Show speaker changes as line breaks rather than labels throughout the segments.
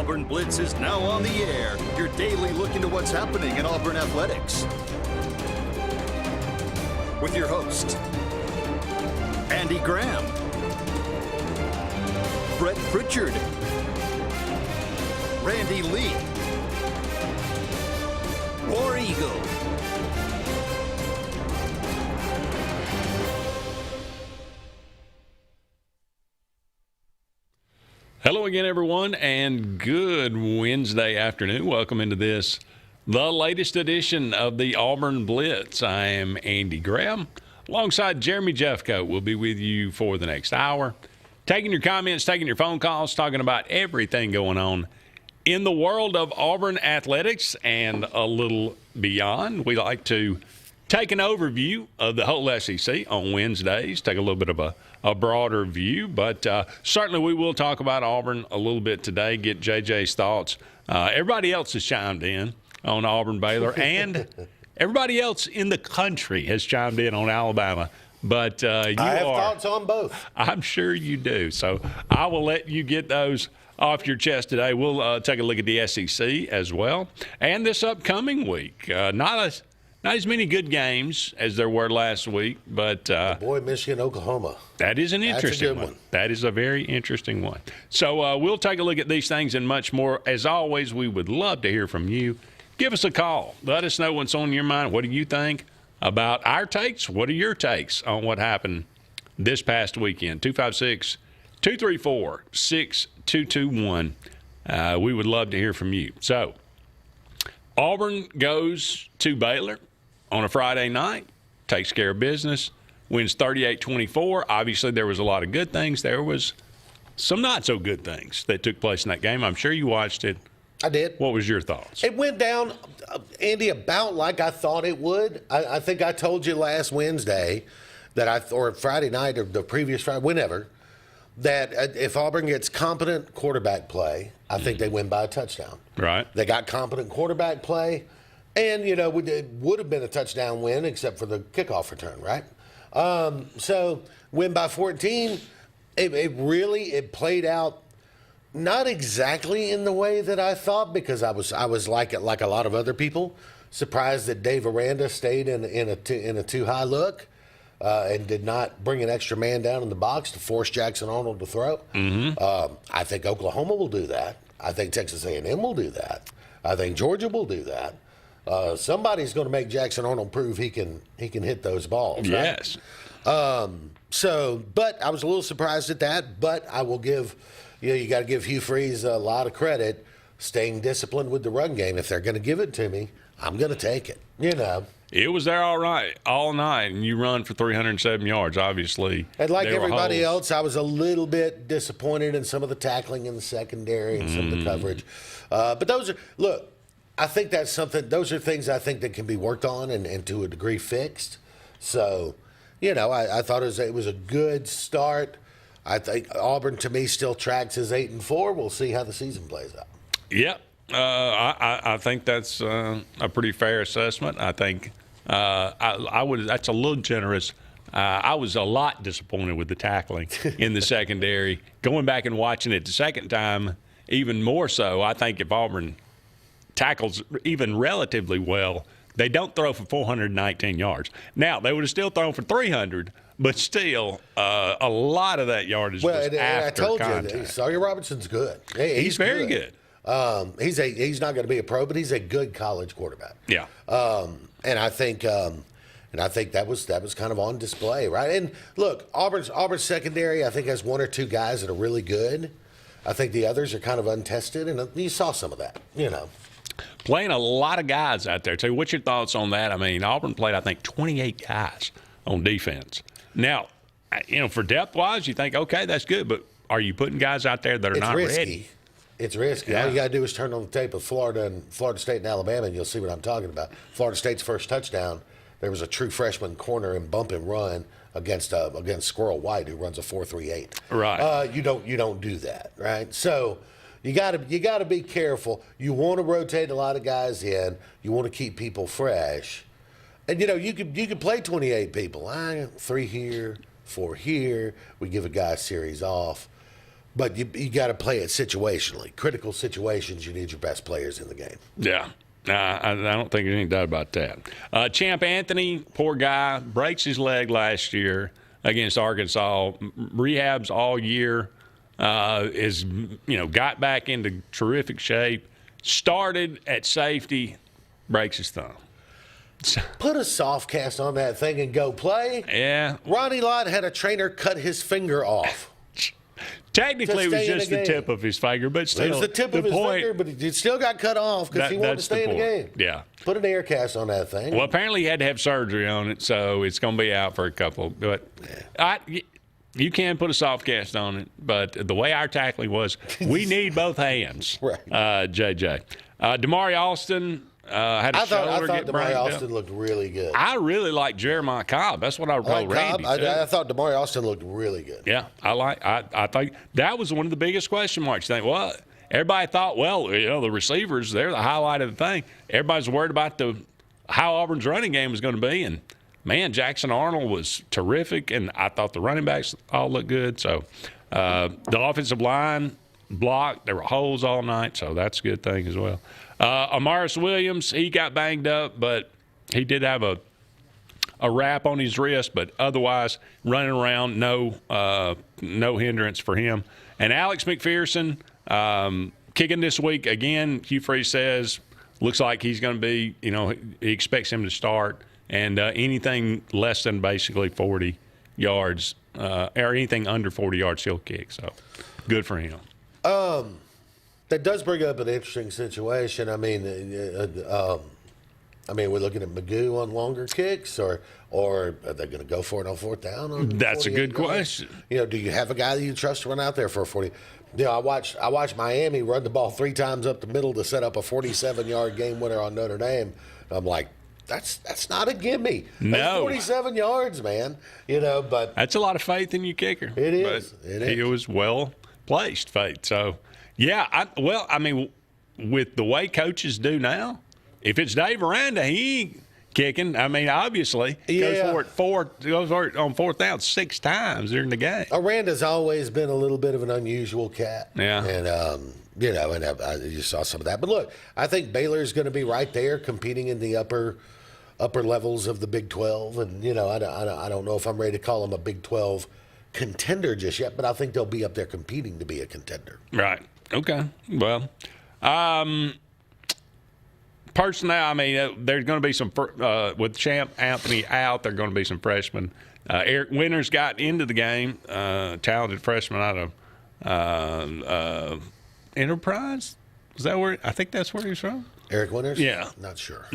Auburn Blitz is now on the air, your daily look into what's happening in Auburn athletics. With your host, Andy Graham, Brett Pritchard, Randy Lee, War Eagle.
Hello again, everyone, and good Wednesday afternoon. Welcome into this, the latest edition of the Auburn Blitz. I am Andy Graham. Alongside Jeremy Jeffcoat, we'll be with you for the next hour, taking your comments, taking your phone calls, talking about everything going on in the world of Auburn athletics and a little beyond. We like to take an overview of the whole SEC on Wednesdays, take a little bit of a broader view, but certainly we will talk about Auburn a little bit today, get JJ's thoughts. Everybody else has chimed in on Auburn Baylor, and everybody else in the country has chimed in on Alabama. But I have
thoughts on both.
I'm sure you do. So I will let you get those off your chest today. We'll take a look at the SEC as well. And this upcoming week, not as many good games as there were last week, but
boy, Michigan, Oklahoma.
That is an interesting one. That is a very interesting one. So we'll take a look at these things and much more. As always, we would love to hear from you. Give us a call. Let us know what's on your mind. What do you think about our takes? What are your takes on what happened this past weekend? 256-234-6221. We would love to hear from you. So Auburn goes to Baylor on a Friday night, takes care of business, wins 38-24. Obviously, there was a lot of good things. There was some not-so-good things that took place in that game. I'm sure you watched it.
I did.
What was your thoughts?
It went down, Andy, about like I thought it would. I think I told you last Wednesday or Friday night or the previous Friday, whenever, that if Auburn gets competent quarterback play, I think they win by a touchdown.
Right.
They got competent quarterback play. And, it would have been a touchdown win except for the kickoff return, right? So win by 14, it played out not exactly in the way that I thought, because I was like a lot of other people, surprised that Dave Aranda stayed in a too high look and did not bring an extra man down in the box to force Jackson Arnold to throw. Mm-hmm. I think Oklahoma will do that. I think Texas A&M will do that. I think Georgia will do that. Somebody's going to make Jackson Arnold prove he can hit those balls. Right?
Yes.
But I was a little surprised at that. But I will give, you got to give Hugh Freeze a lot of credit, staying disciplined with the run game. If they're going to give it to me, I'm going to take it.
It was there all right, all night, and you run for 307 yards, obviously.
And like everybody else, I was a little bit disappointed in some of the tackling in the secondary and some of the coverage. But I think that's something. Those are things I think that can be worked on and to a degree fixed. So, I thought it was a good start. I think Auburn, to me, still tracks as 8-4. We'll see how the season plays out.
Yep. I think that's a pretty fair assessment. I think I would. That's a little generous. I was a lot disappointed with the tackling in the secondary. Going back and watching it the second time, even more so. I think if Auburn tackles even relatively well, they don't throw for 419 yards. Now, they would have still thrown for 300, but still a lot of that yardage was after contact.
I told you, Sawyer Robertson's good.
He's very good.
He's not going to be a pro, but he's a good college quarterback.
Yeah.
And I think that was kind of on display, right? And look, Auburn's secondary, I think, has one or two guys that are really good. I think the others are kind of untested, and you saw some of that,
Playing a lot of guys out there, too. What's your thoughts on that? I mean, Auburn played, I think, 28 guys on defense. Now, for depth-wise, you think, okay, that's good, but are you putting guys out there that are not ready?
It's risky. Yeah. All you got to do is turn on the tape of Florida State and Alabama, and you'll see what I'm talking about. Florida State's first touchdown, there was a true freshman corner and bump and run against Squirrel White, who runs a 4.38.
Right.
You don't do that, right? So you got to be careful. You want to rotate a lot of guys in. You want to keep people fresh, and you could play 28 people. 3 here, 4 here. We give a guy a series off. But you got to play it situationally. Critical situations, you need your best players in the game.
Yeah. I don't think there's any doubt about that. Champ Anthony, poor guy, breaks his leg last year against Arkansas. Rehabs all year. Got back into terrific shape. Started at safety, breaks his thumb.
Put a soft cast on that thing and go play.
Yeah.
Ronnie Lott had a trainer cut his finger off.
Technically, it was just the tip of his finger, but still.
It was the tip of his finger, but it still got cut off because he wanted to stay in the game.
Yeah.
Put an air cast on that thing.
Well, apparently he had to have surgery on it, so it's going to be out for a couple. But you can put a soft cast on it, but the way our tackling was, we need both hands.
Right.
JJ. Damari Alston had a shoulder get
Damari
up.
Alston looked really good.
I really like Jeremiah Cobb. That's what I told Randy.
I thought Damari Alston looked really good.
Yeah, I think that was one of the biggest question marks. You think, well, everybody thought, the receivers, they're the highlight of the thing. Everybody's worried about how Auburn's running game was going to be, and man, Jackson Arnold was terrific, and I thought the running backs all looked good. So the offensive line blocked. There were holes all night, so that's a good thing as well. Amaris Williams, he got banged up, but he did have a wrap on his wrist, but otherwise running around, no hindrance for him. And Alex McPherson kicking this week again. Hugh Freeze says looks like he's going to be, he expects him to start, and anything less than basically 40 yards or anything under 40 yards he'll kick. So good for him.
That does bring up an interesting situation. I mean, we're looking at Magoo on longer kicks, or are they going to go for it on fourth down?
That's a good question.
Do you have a guy that you trust to run out there for a 40? I watched Miami run the ball 3 times up the middle to set up a 47-yard game winner on Notre Dame. I'm like, that's not a gimme.
No,
that's 47 yards, man. But
that's a lot of faith in your kicker.
It is.
He was well placed faith. So. Yeah, with the way coaches do now, if it's Dave Aranda, he ain't kicking. Obviously, goes for it on fourth down 6 times during the game.
Aranda's always been a little bit of an unusual cat.
Yeah.
And, I just saw some of that. But look, I think Baylor's going to be right there competing in the upper levels of the Big 12. And, I don't know if I'm ready to call them a Big 12 contender just yet, but I think they'll be up there competing to be a contender.
Right. Okay. Well, personally, there's going to be some with Champ Anthony out. There are going to be some freshmen. Eric Winters got into the game. Talented freshman out of Enterprise. Is that where? I think that's where he's from.
Eric Winters?
Yeah.
Not sure.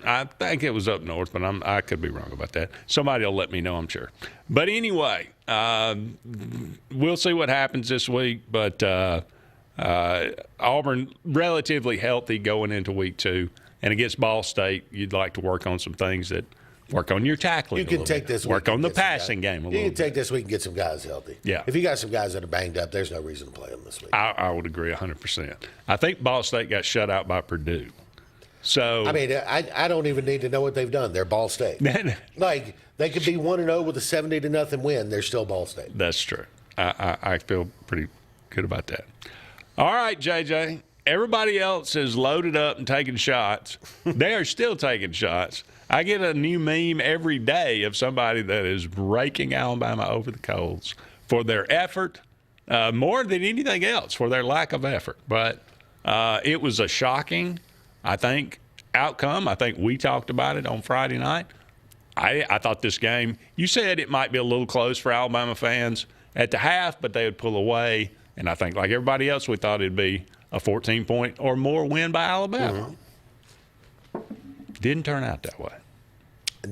I think it was up north, but I could be wrong about that. Somebody will let me know, I'm sure. But anyway, we'll see what happens this week. But Auburn relatively healthy going into week 2. And against Ball State, you'd like to work on some things that work on your tackling.
You can take this week.
Work on the passing game a little bit.
You can take this week and get some guys healthy.
Yeah.
If you got some guys that are banged up, there's no reason to play them this week.
I would agree 100%. I think Ball State got shut out by Purdue. So
I don't even need to know what they've done. They're Ball State. Like they could be 1-0 with a 70-0 win. They're still Ball State.
That's true. I feel pretty good about that. All right, JJ. Everybody else is loaded up and taking shots. They are still taking shots. I get a new meme every day of somebody that is raking Alabama over the coals for their effort, more than anything else, for their lack of effort. But it was a shocking, I think, outcome. I think we talked about it on Friday night. I thought this game, you said it might be a little close for Alabama fans at the half, but they would pull away. And I think, like everybody else, we thought it'd be a 14-point or more win by Alabama. Mm-hmm. Didn't turn out that way.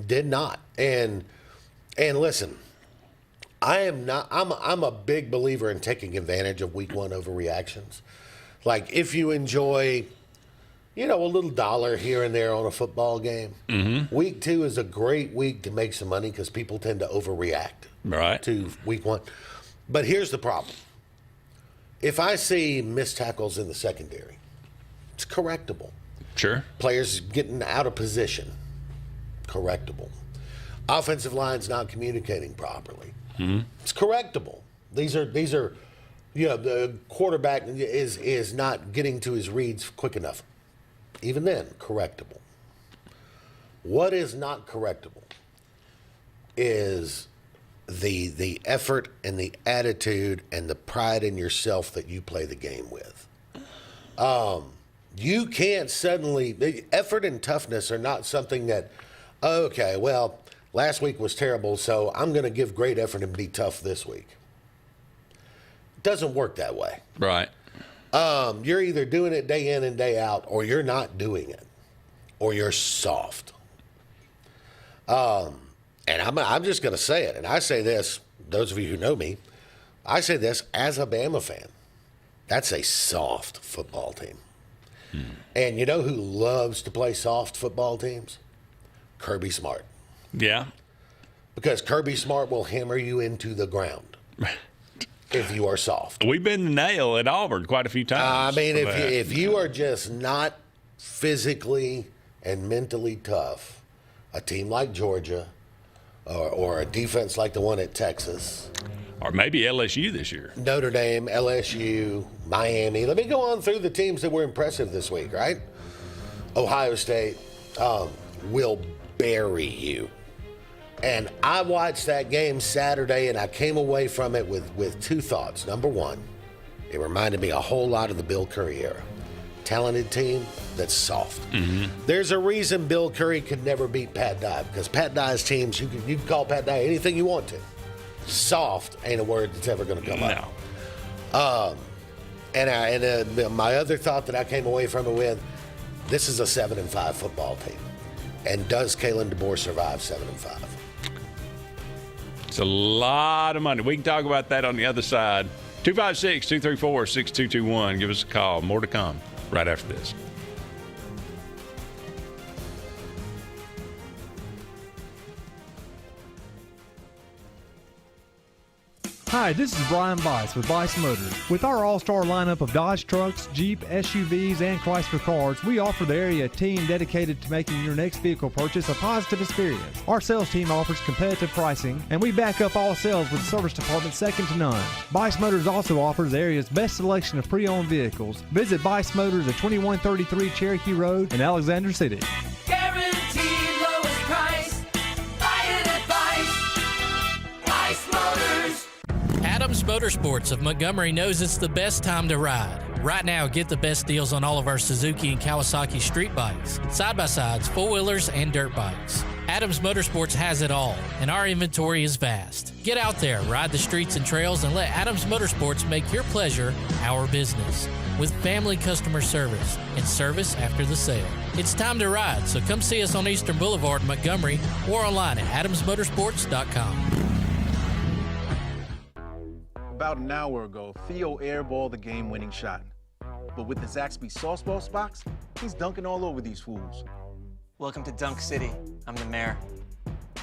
Did not. And listen, I'm a big believer in taking advantage of week 1 overreactions. Like if you enjoy, a little dollar here and there on a football game, mm-hmm. Week 2 is a great week to make some money because people tend to overreact to week 1. But here's the problem. If I see missed tackles in the secondary, it's correctable.
Sure.
Players getting out of position, correctable. Offensive line's not communicating properly. Mm-hmm. It's correctable. These are the quarterback is not getting to his reads quick enough. Even then, correctable. What is not correctable is the effort and the attitude and the pride in yourself that you play the game with. You can't suddenly, effort and toughness are not something that, okay, well, last week was terrible, so I'm going to give great effort and be tough this week. It doesn't work that way.
Right.
You're either doing it day in and day out, or you're not doing it, or you're soft. And I'm just going to say it, and I say this, those of you who know me, I say this as a Bama fan. That's a soft football team. And you know who loves to play soft football teams? Kirby Smart.
Yeah.
Because Kirby Smart will hammer you into the ground if you are soft.
We've been the nail at Auburn quite a few times.
I mean, if you are just not physically and mentally tough, a team like Georgia or a defense like the one at Texas.
Or maybe LSU this year.
Notre Dame, LSU, Miami. Let me go on through the teams that were impressive this week, right? Ohio State will bury you. And I watched that game Saturday, and I came away from it with two thoughts. Number one, it reminded me a whole lot of the Bill Curry era. Talented team that's soft. Mm-hmm. There's a reason Bill Curry could never beat Pat Dye, because Pat Dye's teams, you can call Pat Dye anything you want to. Soft ain't a word that's ever going to come out. And my other thought that I came away from it with, this is a 7-5 football team. And does Kalen DeBoer survive 7-5?
It's a lot of money. We can talk about that on the other side. 256-234-6221. Give us a call. More to come right after this.
Hi, this is Brian Bice with Bice Motors. With our all-star lineup of Dodge trucks, Jeep, SUVs, and Chrysler cars, we offer the area team dedicated to making your next vehicle purchase a positive experience. Our sales team offers competitive pricing, and we back up all sales with service department second to none. Bice Motors also offers the area's best selection of pre-owned vehicles. Visit Bice Motors at 2133 Cherokee Road in Alexander City.
Guaranteed lowest price. Buy it at Bice Motors.
Adams Motorsports of Montgomery knows it's the best time to ride. Right now, get the best deals on all of our Suzuki and Kawasaki street bikes, side-by-sides, four-wheelers, and dirt bikes. Adams Motorsports has it all, and our inventory is vast. Get out there, ride the streets and trails, and let Adams Motorsports make your pleasure our business. With family customer service and service after the sale. It's time to ride, so come see us on Eastern Boulevard in Montgomery or online at adamsmotorsports.com.
About an hour ago, Theo airballed the game-winning shot. But with the Zaxby's Sauce Boss box, he's dunking all over these fools.
Welcome to Dunk City. I'm the mayor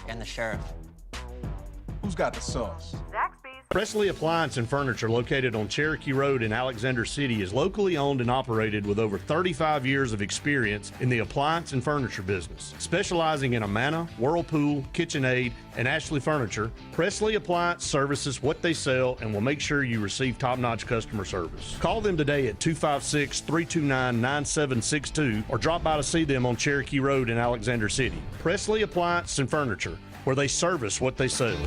and the sheriff.
Who's got the sauce?
Presley Appliance and Furniture, located on Cherokee Road in Alexander City, is locally owned and operated with over 35 years of experience in the appliance and furniture business. Specializing in Amana, Whirlpool, KitchenAid, and Ashley Furniture, Presley Appliance services what they sell and will make sure you receive top-notch customer service. Call them today at 256-329-9762 or drop by to see them on Cherokee Road in Alexander City. Presley Appliance and Furniture, where they service what they sell.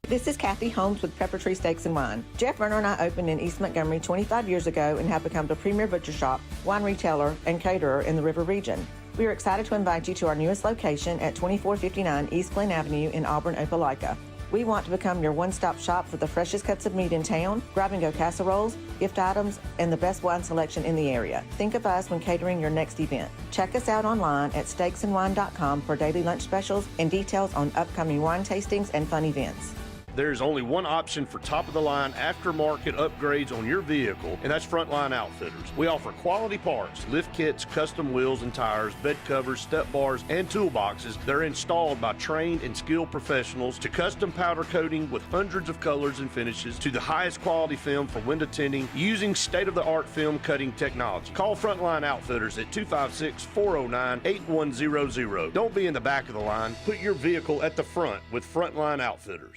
This is Kathy Holmes with Pepper Tree Steaks and Wine. Jeff Verner and I opened in East Montgomery 25 years ago and have become the premier butcher shop, wine retailer, and caterer in the River region. We are excited to invite you to our newest location at 2459 East Glen Avenue in Auburn, Opelika. We want to become your one-stop shop for the freshest cuts of meat in town, grab-and-go casseroles, gift items, and the best wine selection in the area. Think of us when catering your next event. Check us out online at steaksandwine.com for daily lunch specials and details on upcoming wine tastings and fun events.
There's only one option for top-of-the-line aftermarket upgrades on your vehicle, and that's Frontline Outfitters. We offer quality parts, lift kits, custom wheels and tires, bed covers, step bars, and toolboxes. They're installed by trained and skilled professionals, to custom powder coating with hundreds of colors and finishes, to the highest quality film for window tinting using state-of-the-art film cutting technology. Call Frontline Outfitters at 256-409-8100. Don't be in the back of the line. Put your vehicle at the front with Frontline Outfitters.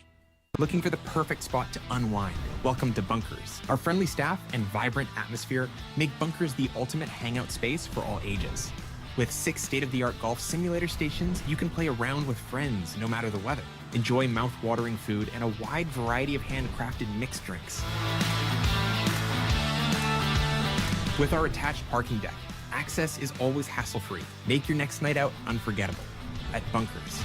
Looking for the perfect spot to unwind? Welcome to Bunkers. Our friendly staff and vibrant atmosphere make Bunkers the ultimate hangout space for all ages. With 6 state-of-the-art golf simulator stations, you can play around with friends no matter the weather. Enjoy mouth-watering food and a wide variety of handcrafted mixed drinks. With our attached parking deck, access is always hassle-free. Make your next night out unforgettable at Bunkers.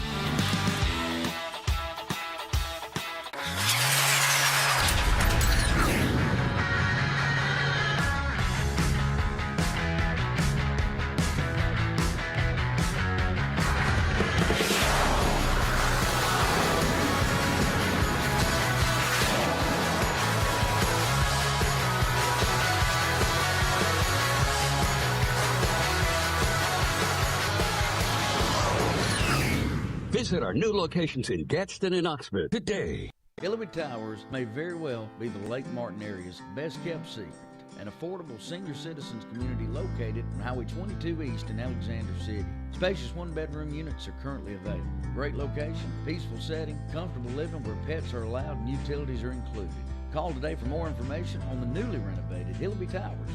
Visit our new locations in Gadsden and Oxford today.
Hillary Towers may very well be the Lake Martin area's best kept secret. An affordable senior citizens community located on Highway 22 East in Alexander City. Spacious one-bedroom units are currently available. Great location, peaceful setting, comfortable living where pets are allowed and utilities are included. Call today for more information on the newly renovated Hillary Towers,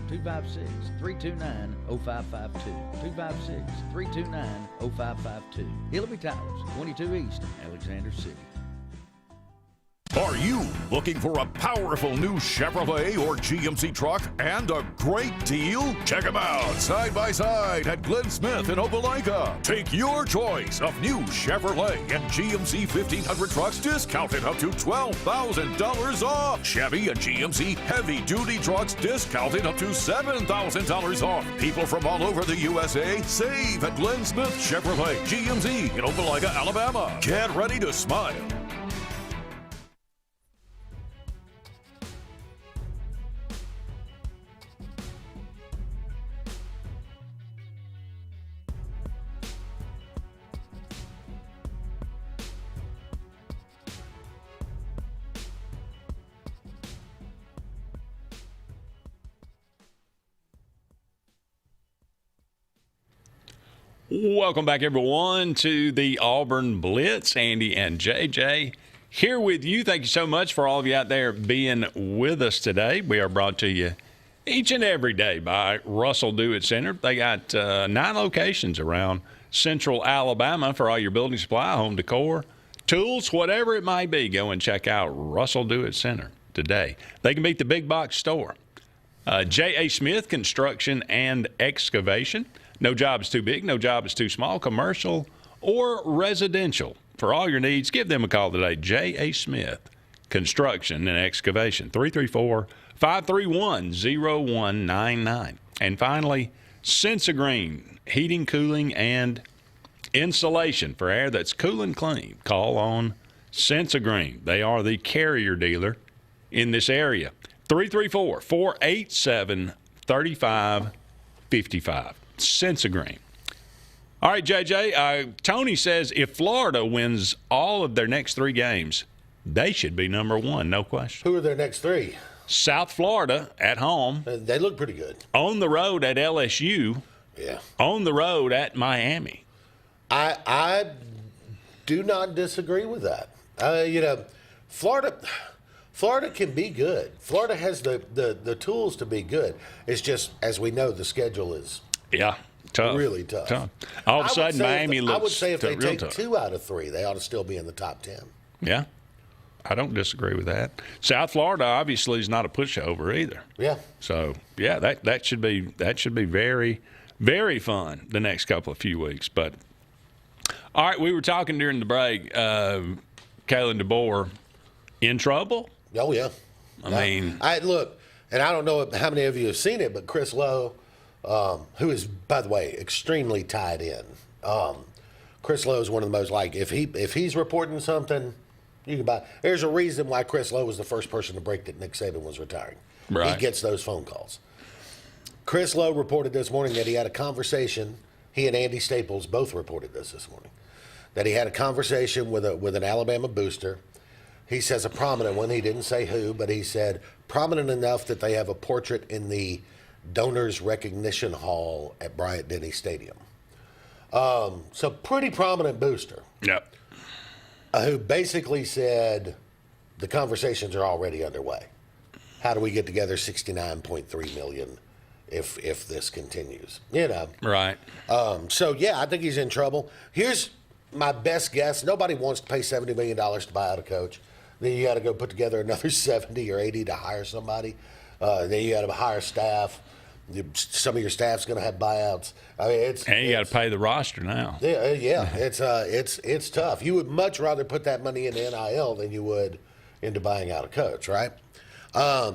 256-329-0552. 256-329-0552. Hillary Towers, 22 East, Alexander City.
Are you looking for a powerful new Chevrolet or GMC truck and a great deal? Check them out side by side at Glenn Smith in Opelika. Take your choice of new Chevrolet and GMC 1500 trucks discounted up to $12,000 off. Chevy and GMC heavy-duty trucks discounted up to $7,000 off. People from all over the USA save at Glenn Smith Chevrolet GMC in Opelika, Alabama. Get ready to smile.
Welcome back, everyone, to the Auburn Blitz. Andy and JJ here with you. Thank you so much for all of you out there being with us today. We are brought to you each and every day by Russell Do-It Center. They got 9 locations around central Alabama for all your building supply, home decor, tools, whatever it might be. Go and check out Russell Do-It Center today. They can beat the big box store. J.A. Smith Construction and Excavation. No job is too big, no job is too small, commercial or residential. For all your needs, give them a call today. J.A. Smith Construction and Excavation, 334-531-0199. And finally, Sensagreen Heating, Cooling, and Insulation for air that's cool and clean. Call on Sensagreen. They are the carrier dealer in this area. 334-487-3555. Sensagreen. All right, JJ, Tony says if Florida wins all of their next 3 games, they should be number 1, no question.
Who are their next 3?
South Florida at home.
They look pretty good.
On the road at LSU.
Yeah.
On the road at Miami.
I do not disagree with that. Florida can be good. Florida has the tools to be good. It's just, as we know, the schedule is
tough.
Really tough.
All of a sudden, Miami looks
I would say if they take
tough.
2 out of 3, they ought to still be in the top 10.
Yeah. I don't disagree with that. South Florida obviously is not a pushover either.
Yeah.
So, yeah, that should be very, very fun the next few weeks. But, all right, we were talking during the break, Kalen DeBoer in trouble?
Oh, yeah.
I mean.
Look, and I don't know how many of you have seen it, but Chris Lowe, who is, by the way, extremely tied in. Chris Lowe is one of the most, if he's reporting something, you can buy. There's a reason why Chris Lowe was the first person to break that Nick Saban was retiring.
Right.
He gets those phone calls. Chris Lowe reported this morning that he had a conversation. He and Andy Staples both reported this morning. That he had a conversation with an Alabama booster. He says a prominent one. He didn't say who, but he said prominent enough that they have a portrait in the Donors Recognition Hall at Bryant-Denny Stadium. So pretty prominent booster.
Yep.
Who basically said, the conversations are already underway. How do we get together $69.3 million if this continues?
Right.
So yeah, I think he's in trouble. Here's my best guess: nobody wants to pay $70 million to buy out a coach. Then you got to go put together another 70 or 80 to hire somebody. Then you got to hire staff. Some of your staff's going to have buyouts. I mean,
you got to pay the roster now.
Yeah. It's tough. You would much rather put that money into NIL than you would into buying out a coach, right? But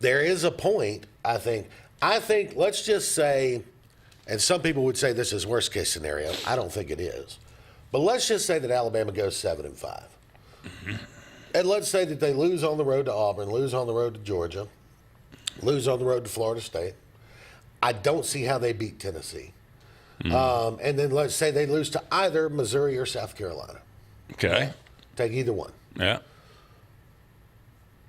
there is a point. I think. Let's just say, and some people would say this is worst case scenario. I don't think it is, but let's just say that Alabama goes 7-5. Mm-hmm. And let's say that they lose on the road to Auburn, lose on the road to Georgia, lose on the road to Florida State. I don't see how they beat Tennessee. Mm-hmm. And then let's say they lose to either Missouri or South Carolina.
Okay.
Take either one.
Yeah.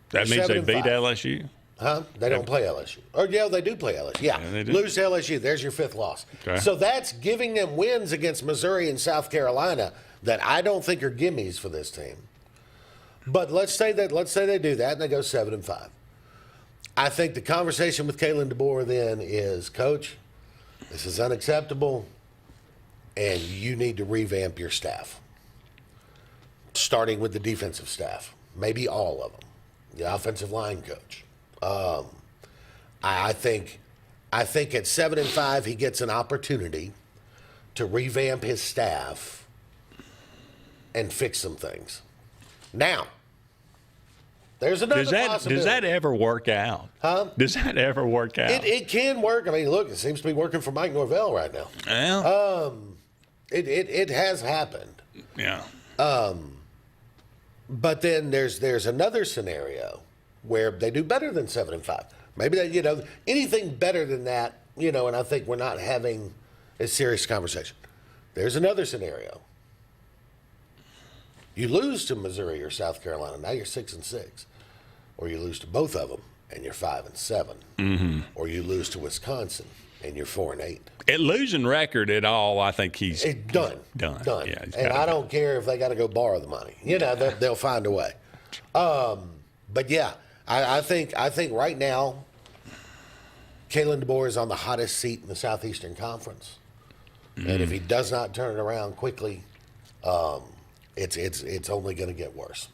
That means they beat LSU?
Huh? They don't play LSU. Or, yeah, they do play LSU. Yeah.
They do.
Lose to LSU. There's your 5th loss.
Okay.
So that's giving them wins against Missouri and South Carolina that I don't think are gimmies for this team. But let's say they do that and they go 7-5. I think the conversation with Kalen DeBoer then is, Coach, this is unacceptable, and you need to revamp your staff, starting with the defensive staff, maybe all of them, the offensive line coach. I think at 7-5 he gets an opportunity to revamp his staff and fix some things. Now, there's another possibility.
Does that ever work out?
Huh?
Does that ever work out?
It can work. I mean, look, it seems to be working for Mike Norvell right now.
Yeah.
It has happened.
Yeah.
But then there's another scenario where they do better than 7-5. Maybe that, anything better than that, and I think we're not having a serious conversation. There's another scenario. You lose to Missouri or South Carolina, now you're 6-6. Or you lose to both of them and you're 5-7.
Mm-hmm.
Or you lose to Wisconsin and you're 4-8.
At losing record at all, I think he's
done.
Done.
Yeah, and I don't care if they got to go borrow the money. They'll find a way. But yeah, I think right now, Kalen DeBoer is on the hottest seat in the Southeastern Conference, and if he does not turn it around quickly, it's only going to get worse.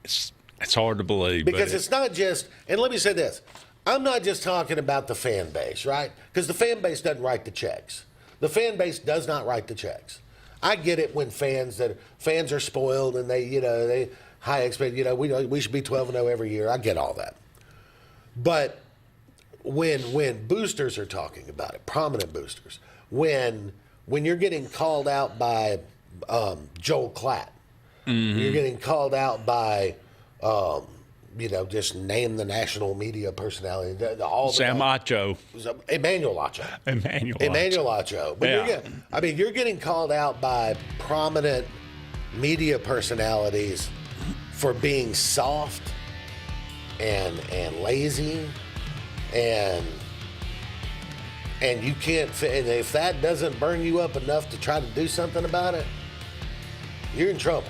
It's hard to believe
because it's not just. And let me say this: I'm not just talking about the fan base, right? Because the fan base doesn't write the checks. The fan base does not write the checks. I get it when fans are spoiled and they high expect. We should be 12-0 every year. I get all that, but when boosters are talking about it, prominent boosters, when you're getting called out by Joel Klatt, you're getting called out by just name the national media personality.
Sam Acho.
Emmanuel Acho. Emmanuel Acho. But you're getting called out by prominent media personalities for being soft and lazy, and you can't. And if that doesn't burn you up enough to try to do something about it, you're in trouble.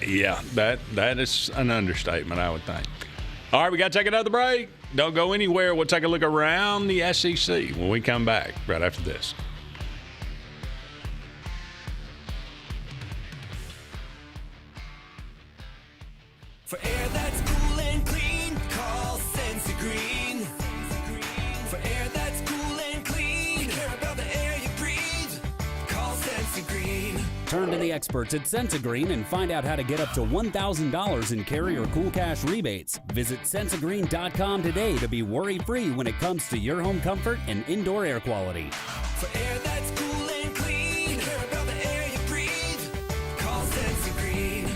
Yeah, that is an understatement, I would think. All right, we got to take another break. Don't go anywhere. We'll take a look around the SEC when we come back right after this.
For air that's cool and clean, call Senza Green. For air that's cool and clean, we care about the air you breathe. Call Senza Green.
Turn to the experts at Sensagreen and find out how to get up to $1,000 in Carrier Cool Cash rebates. Visit Sensagreen.com today to be worry-free when it comes to your home comfort and indoor air quality.
For air that's cool and clean, we care about the air you breathe. Call Senza Green.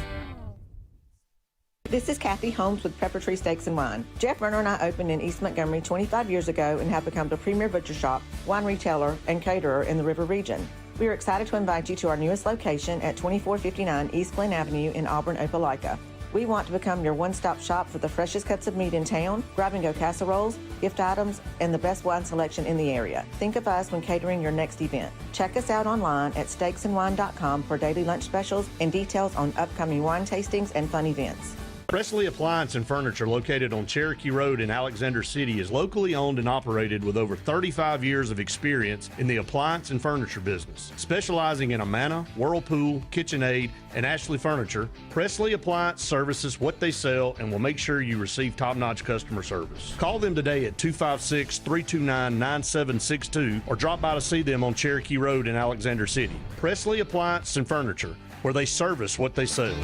This is Kathy Holmes with Pepper Tree Steaks and Wine. Jeff Verner and I opened in East Montgomery 25 years ago and have become the premier butcher shop, wine retailer, and caterer in the River region. We are excited to invite you to our newest location at 2459 East Glen Avenue in Auburn, Opelika. We want to become your one-stop shop for the freshest cuts of meat in town, grab-and-go casseroles, gift items, and the best wine selection in the area. Think of us when catering your next event. Check us out online at steaksandwine.com for daily lunch specials and details on upcoming wine tastings and fun events.
Presley Appliance and Furniture, located on Cherokee Road in Alexander City, is locally owned and operated with over 35 years of experience in the appliance and furniture business. Specializing in Amana, Whirlpool, KitchenAid, and Ashley Furniture, Presley Appliance services what they sell and will make sure you receive top-notch customer service. Call them today at 256-329-9762 or drop by to see them on Cherokee Road in Alexander City. Presley Appliance and Furniture, where they service what they sell.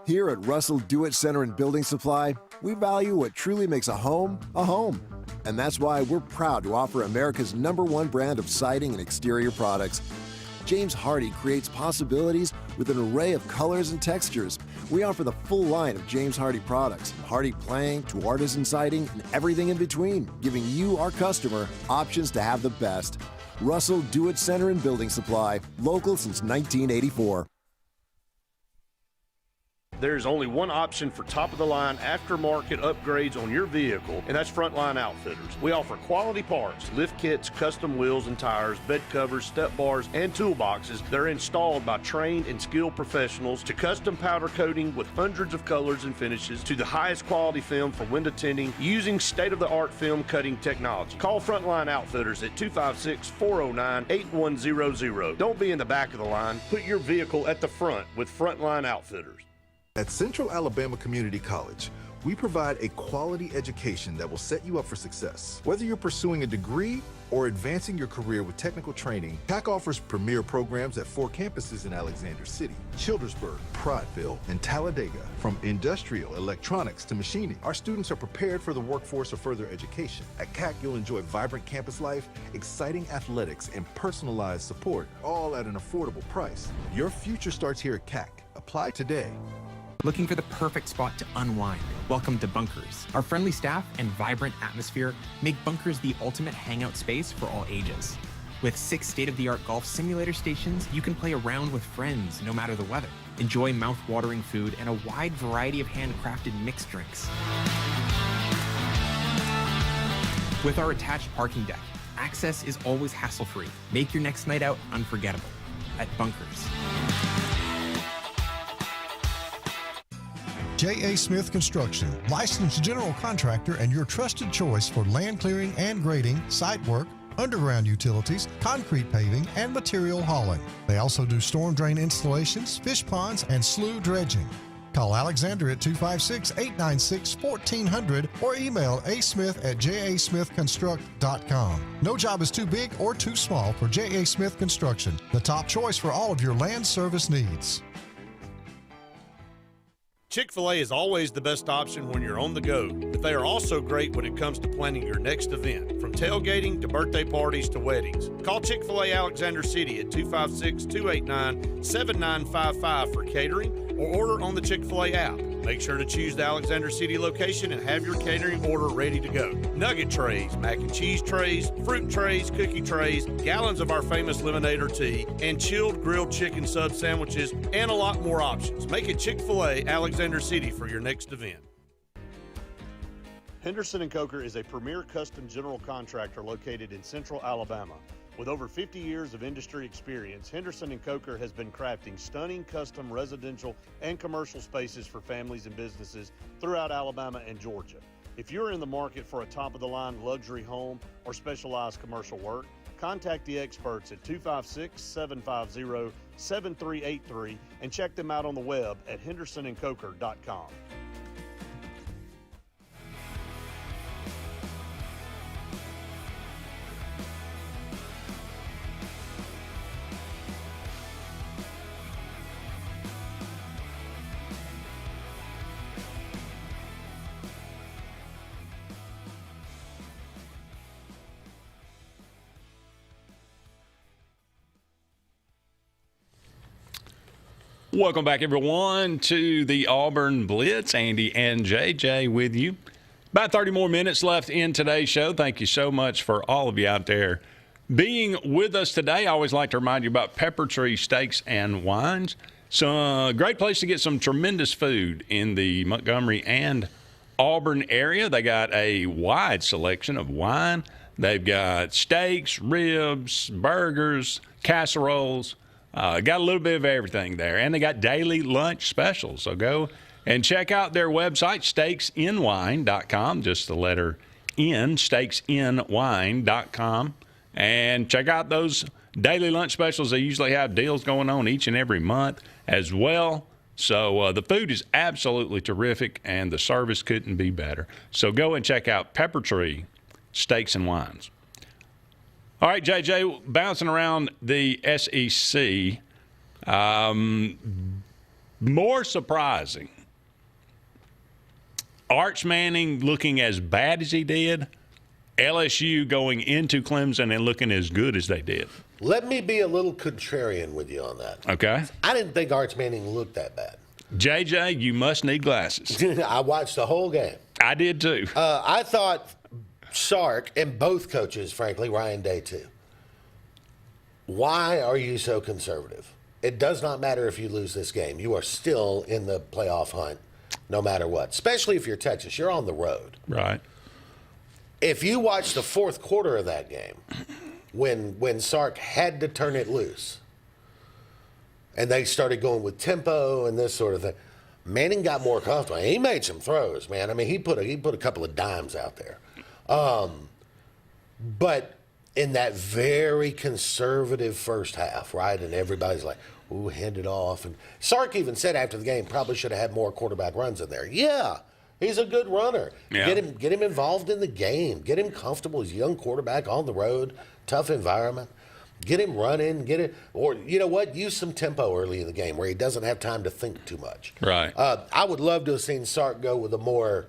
Here at Russell Do-It Center and Building Supply, we value what truly makes a home. And that's why we're proud to offer America's #1 brand of siding and exterior products. James Hardie creates possibilities with an array of colors and textures. We offer the full line of James Hardie products, Hardie plank to artisan siding and everything in between, giving you, our customer, options to have the best. Russell Do-It Center and Building Supply, local since 1984.
There's only one option for top-of-the-line aftermarket upgrades on your vehicle, and that's Frontline Outfitters. We offer quality parts, lift kits, custom wheels and tires, bed covers, step bars, and toolboxes. They're installed by trained and skilled professionals, to custom powder coating with hundreds of colors and finishes, to the highest quality film for window tinting using state-of-the-art film cutting technology. Call Frontline Outfitters at 256-409-8100. Don't be in the back of the line. Put your vehicle at the front with Frontline Outfitters.
At Central Alabama Community College, we provide a quality education that will set you up for success. Whether you're pursuing a degree or advancing your career with technical training, CAC offers premier programs at 4 campuses in Alexander City, Childersburg, Prattville, and Talladega. From industrial, electronics to machining, our students are prepared for the workforce or further education. At CAC, you'll enjoy vibrant campus life, exciting athletics, and personalized support, all at an affordable price. Your future starts here at CAC. Apply today.
Looking for the perfect spot to unwind? Welcome to Bunkers. Our friendly staff and vibrant atmosphere make Bunkers the ultimate hangout space for all ages. With 6 state-of-the-art golf simulator stations, you can play around with friends no matter the weather. Enjoy mouth-watering food and a wide variety of handcrafted mixed drinks. With our attached parking deck, access is always hassle-free. Make your next night out unforgettable at Bunkers.
J.A. Smith Construction, licensed general contractor and your trusted choice for land clearing and grading, site work, underground utilities, concrete paving, and material hauling. They also do storm drain installations, fish ponds, and slough dredging. Call Alexander at 256-896-1400 or email asmith@jasmithconstruct.com. No job is too big or too small for J.A. Smith Construction, the top choice for all of your land service needs.
Chick-fil-A is always the best option when you're on the go, but they are also great when it comes to planning your next event, from tailgating to birthday parties to weddings. Call Chick-fil-A Alexander City at 256-289-7955 for catering, or order on the Chick-fil-A app. Make sure to choose the Alexander City location and have your catering order ready to go. Nugget trays, mac and cheese trays, fruit trays, cookie trays, gallons of our famous lemonade or tea, and chilled grilled chicken sub sandwiches, and a lot more options. Make it Chick-fil-A Alexander City for your next event. Henderson & Coker is a premier custom general contractor located in Central Alabama. With over 50 years of industry experience, Henderson & Coker has been crafting stunning custom residential and commercial spaces for families and businesses throughout Alabama and Georgia. If you're in the market for a top-of-the-line luxury home or specialized commercial work, contact the experts at 256-750-7383 and check them out on the web at hendersonandcoker.com.
Welcome back, everyone, to the Auburn Blitz. Andy and JJ with you. About 30 more minutes left in today's show. Thank you so much for all of you out there being with us today. I always like to remind you about Pepper Tree Steaks and Wines. So, great place to get some tremendous food in the Montgomery and Auburn area. They got a wide selection of wine. They've got steaks, ribs, burgers, casseroles. Got a little bit of everything there. And they got daily lunch specials. So go and check out their website, steaksinwine.com, just the letter N, steaksinwine.com. And check out those daily lunch specials. They usually have deals going on each and every month as well. So the food is absolutely terrific, and the service couldn't be better. So go and check out Pepper Tree Steaks and Wines. All right, JJ, bouncing around the SEC, more surprising, Arch Manning looking as bad as he did, LSU going into Clemson and looking as good as they did.
Let me be a little contrarian with you on that.
Okay.
I didn't think Arch Manning looked that bad.
JJ, you must need glasses.
I watched the whole game.
I did too.
I thought Sark and both coaches, frankly, Ryan Day too. Why are you so conservative? It does not matter if you lose this game. You are still in the playoff hunt no matter what, especially if you're Texas. You're on the road.
Right.
If you watch the fourth quarter of that game, when Sark had to turn it loose, and they started going with tempo and this sort of thing, Manning got more comfortable. He made some throws, man. I mean, he put a couple of dimes out there. But in that very conservative first half, right, and everybody's like, ooh, hand it off. And Sark even said after the game, probably should have had more quarterback runs in there. Yeah, he's a good runner.
Yeah.
Get him involved in the game. Get him comfortable. He's a young quarterback on the road, tough environment. Get him running. Or you know what? Use some tempo early in the game where he doesn't have time to think too much.
Right.
I would love to have seen Sark go with a more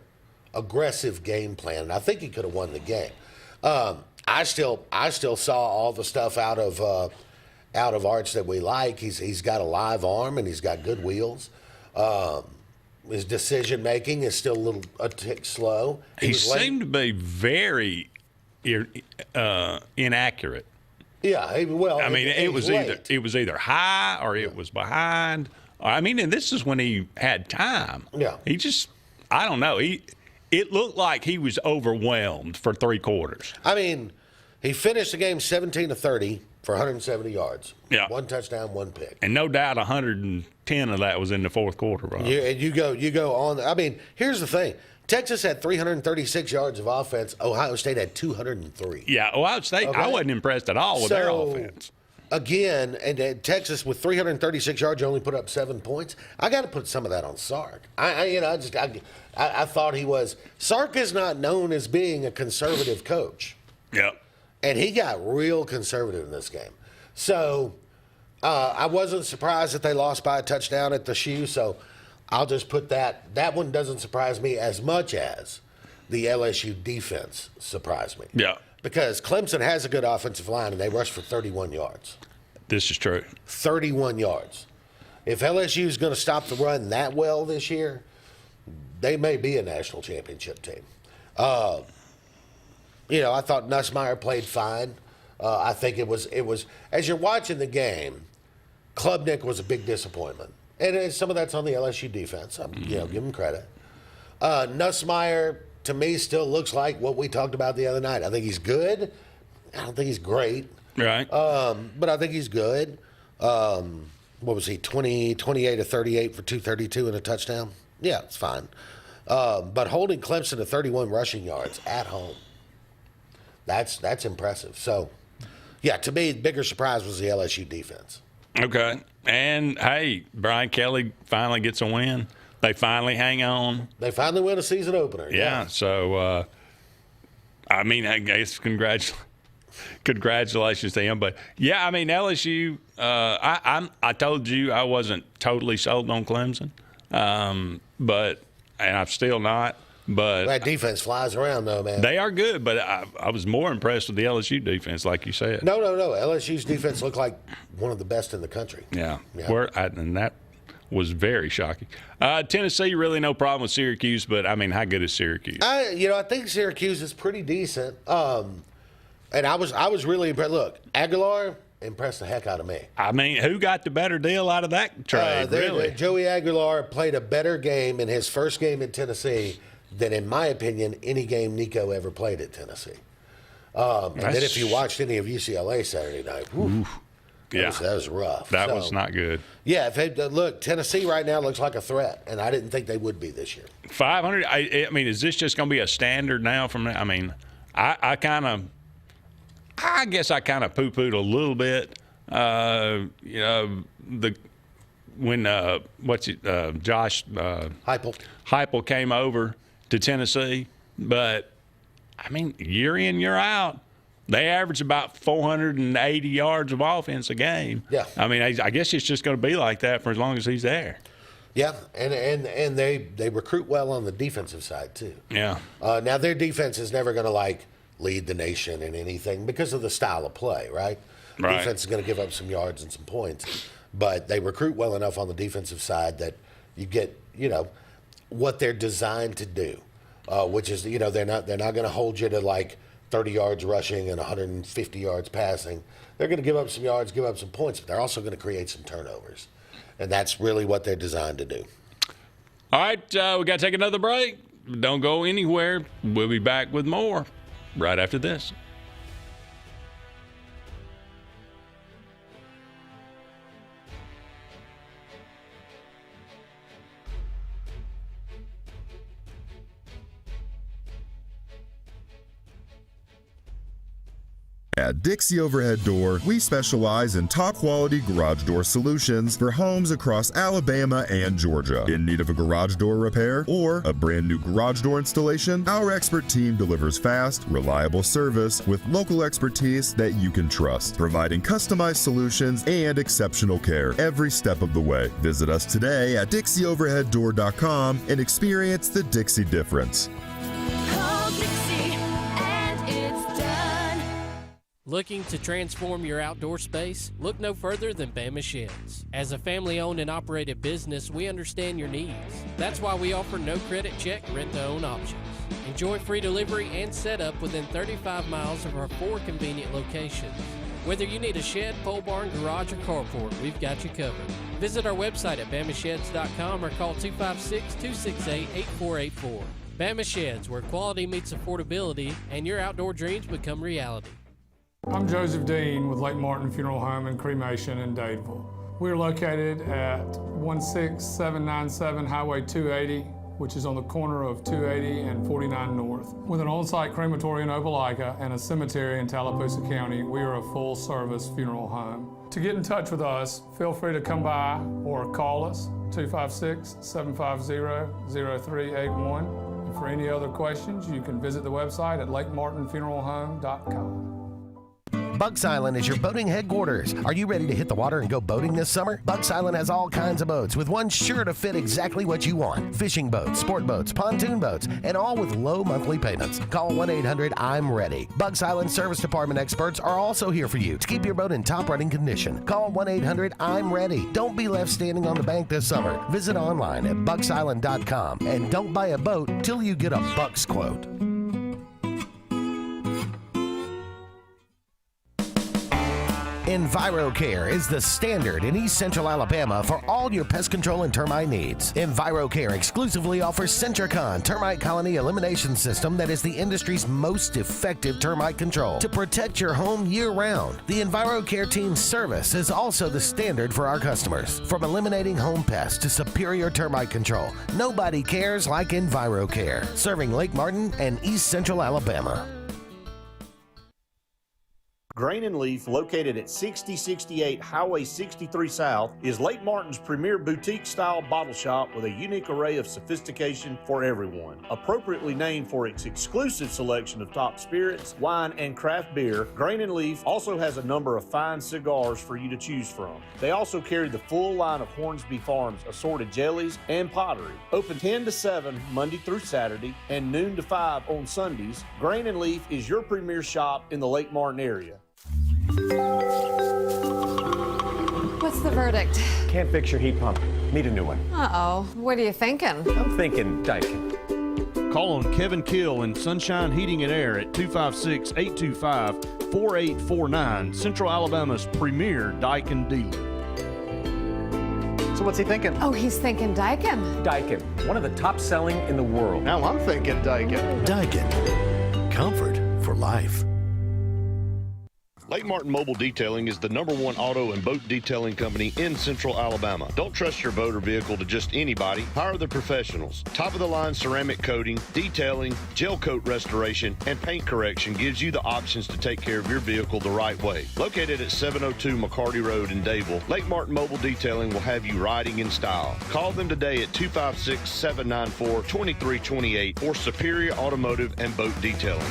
aggressive game plan, and I think he could have won the game. I still saw all the stuff out of Arch that we like. He's got a live arm and he's got good wheels. His decision making is still a tick slow.
He seemed to be very inaccurate.
Yeah,
I mean, it was either high or it was behind. I mean, and this is when he had time.
Yeah,
he just, I don't know. It looked like he was overwhelmed for three quarters.
I mean, he finished the game 17 of 30 for 170 yards.
Yeah,
one touchdown, one pick,
and no doubt 110 of that was in the fourth quarter. Right?
Yeah, and you go on. I mean, here's the thing: Texas had 336 yards of offense. Ohio State had 203.
Yeah, Ohio State. Okay? I wasn't impressed at all with their offense.
Again, and Texas with 336 yards only put up 7 points. I got to put some of that on Sark. I thought he was. Sark is not known as being a conservative coach.
Yep.
And he got real conservative in this game. So I wasn't surprised that they lost by a touchdown at the shoe. So I'll just put that. That one doesn't surprise me as much as the LSU defense surprised me.
Yeah.
Because Clemson has a good offensive line, and they rushed for 31 yards.
This is true.
31 yards. If LSU is going to stop the run that well this year, they may be a national championship team. I thought Nussmeier played fine. I think it was as you're watching the game, Klubnik was a big disappointment. And some of that's on the LSU defense. Give him credit. Nussmeier, to me, still looks like what we talked about the other night. I think he's good. I don't think he's great.
Right.
But I think he's good. What was he, 28 of 38 for 232 and a touchdown? Yeah, it's fine. But holding Clemson to 31 rushing yards at home, that's impressive. So, yeah, to me, the bigger surprise was the LSU defense.
Okay. And, hey, Brian Kelly finally gets a win. They finally hang on.
They finally win a season opener.
Yeah. So, I guess congratulations to him. But, yeah, LSU, I told you I wasn't totally sold on Clemson. And I'm still not. But
that defense flies around, though, man.
They are good, but I was more impressed with the LSU defense, like you said.
No. LSU's defense looked like one of the best in the country.
Yeah. was very shocking. Tennessee, really no problem with Syracuse, but, I mean, how good is Syracuse?
I think Syracuse is pretty decent. And I was really impressed. Look, Aguilar impressed the heck out of me.
I mean, who got the better deal out of that trade, really?
Joey Aguilar played a better game in his first game in Tennessee than, in my opinion, any game Nico ever played at Tennessee. And then if you watched any of UCLA Saturday night, that was rough.
That was not good.
Yeah, look, Tennessee right now looks like a threat, and I didn't think they would be this year.
500. I mean, is this just going to be a standard now from now? I mean, I guess I kind of poo-pooed a little bit. Josh Heupel came over to Tennessee, but I mean, year in, year out, they average about 480 yards of offense a game.
Yeah.
I mean, I guess it's just going to be like that for as long as he's there.
Yeah, and they recruit well on the defensive side too.
Yeah.
Now their defense is never going to lead the nation in anything because of the style of play, right?
Right.
Defense is going to give up some yards and some points, but they recruit well enough on the defensive side that you get what they're designed to do, which is they're not going to hold you to 30 yards rushing and 150 yards passing. They're going to give up some yards, give up some points, but they're also going to create some turnovers. And that's really what they're designed to do.
All right, we got to take another break. Don't go anywhere. We'll be back with more right after this.
At Dixie Overhead Door, we specialize in top-quality garage door solutions for homes across Alabama and Georgia. In need of a garage door repair or a brand new garage door installation, our expert team delivers fast, reliable service with local expertise that you can trust, providing customized solutions and exceptional care every step of the way. Visit us today at DixieOverheadDoor.com and experience the Dixie difference.
Looking to transform your outdoor space? Look no further than Bama Sheds. As a family-owned and operated business, we understand your needs. That's why we offer no credit check, rent-to-own options. Enjoy free delivery and setup within 35 miles of our 4 convenient locations. Whether you need a shed, pole barn, garage, or carport, we've got you covered. Visit our website at BamaSheds.com or call 256-268-8484. Bama Sheds, where quality meets affordability and your outdoor dreams become reality.
I'm Joseph Dean with Lake Martin Funeral Home and Cremation in Dadeville. We are located at 16797 Highway 280, which is on the corner of 280 and 49 North. With an on-site crematory in Opelika and a cemetery in Tallapoosa County, we are a full-service funeral home. To get in touch with us, feel free to come by or call us, 256-750-0381. And for any other questions, you can visit the website at lakemartinfuneralhome.com.
Bucks Island is your boating headquarters. Are you ready to hit the water and go boating this summer? Bucks Island has all kinds of boats, with one sure to fit exactly what you want. Fishing boats, sport boats, pontoon boats, and all with low monthly payments. Call 1-800-I'm-READY. Bucks Island Service Department experts are also here for you to keep your boat in top running condition. Call 1-800-I'm-READY. Don't be left standing on the bank this summer. Visit online at bucksisland.com and don't buy a boat till you get a Bucks quote. EnviroCare is the standard in East Central Alabama for all your pest control and termite needs. EnviroCare exclusively offers Centricon termite colony elimination system that is the industry's most effective termite control to protect your home year-round. The EnviroCare team's service is also the standard for our customers. From eliminating home pests to superior termite control, nobody cares like EnviroCare. Serving Lake Martin and East Central Alabama.
Grain and Leaf, located at 6068 Highway 63 South, is Lake Martin's premier boutique-style bottle shop with a unique array of sophistication for everyone. Appropriately named for its exclusive selection of top spirits, wine, and craft beer, Grain and Leaf also has a number of fine cigars for you to choose from. They also carry the full line of Hornsby Farms assorted jellies and pottery. Open 10 to 7 Monday through Saturday and noon to 5 on Sundays, Grain and Leaf is your premier shop in the Lake Martin area.
What's the verdict?
Can't fix your heat pump.
Need a new one.
Uh-oh. What are you thinking?
I'm thinking Daikin.
Call on Kevin Kill and Sunshine Heating and Air at 256-825-4849, Central Alabama's premier Daikin dealer.
So what's he thinking?
Oh, he's thinking Daikin.
Daikin, one of the top selling in the world.
Now I'm thinking Daikin.
Daikin. Comfort for life.
Lake Martin Mobile Detailing is the #1 auto and boat detailing company in Central Alabama. Don't trust your boat or vehicle to just anybody. Hire the professionals. Top-of-the-line ceramic coating, detailing, gel coat restoration, and paint correction gives you the options to take care of your vehicle the right way. Located at 702 McCarty Road in Dadeville, Lake Martin Mobile Detailing will have you riding in style. Call them today at 256-794-2328 or Superior Automotive and Boat Detailing.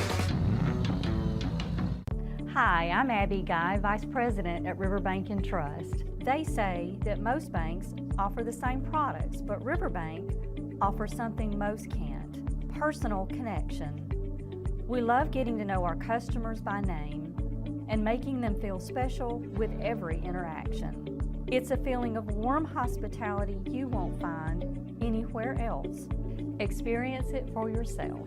Hi, I'm Abby Guy, Vice President at Riverbank and Trust. They say that most banks offer the same products, but Riverbank offers something most can't: personal connection. We love getting to know our customers by name and making them feel special with every interaction. It's a feeling of warm hospitality you won't find anywhere else. Experience it for yourself.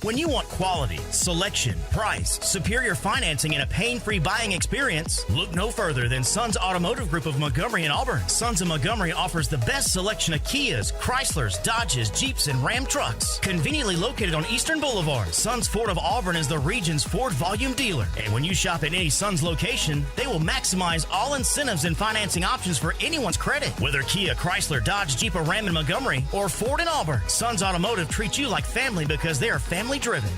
When you want quality, selection, price, superior financing, and a pain-free buying experience, look no further than Sons Automotive Group of Montgomery and Auburn. Sons of Montgomery offers the best selection of Kias, Chryslers, Dodges, Jeeps, and Ram trucks. Conveniently located on Eastern Boulevard, Sons Ford of Auburn is the region's Ford volume dealer. And when you shop at any Sons location, they will maximize all incentives and financing options for anyone's credit. Whether Kia, Chrysler, Dodge, Jeep, or Ram in Montgomery, or Ford in Auburn, Sons Automotive treats you like family because they are family driven.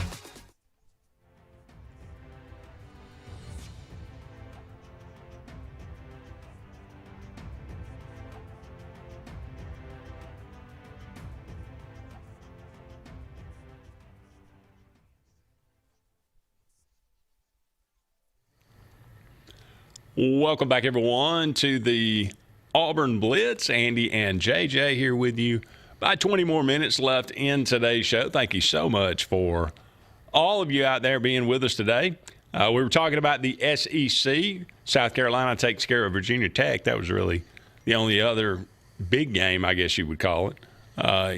Welcome back, everyone, to the Auburn Blitz. Andy and JJ here with you. About 20 more minutes left in today's show. Thank you so much for all of you out there being with us today. We were talking about the SEC. South Carolina takes care of Virginia Tech. That was really the only other big game, I guess you would call it,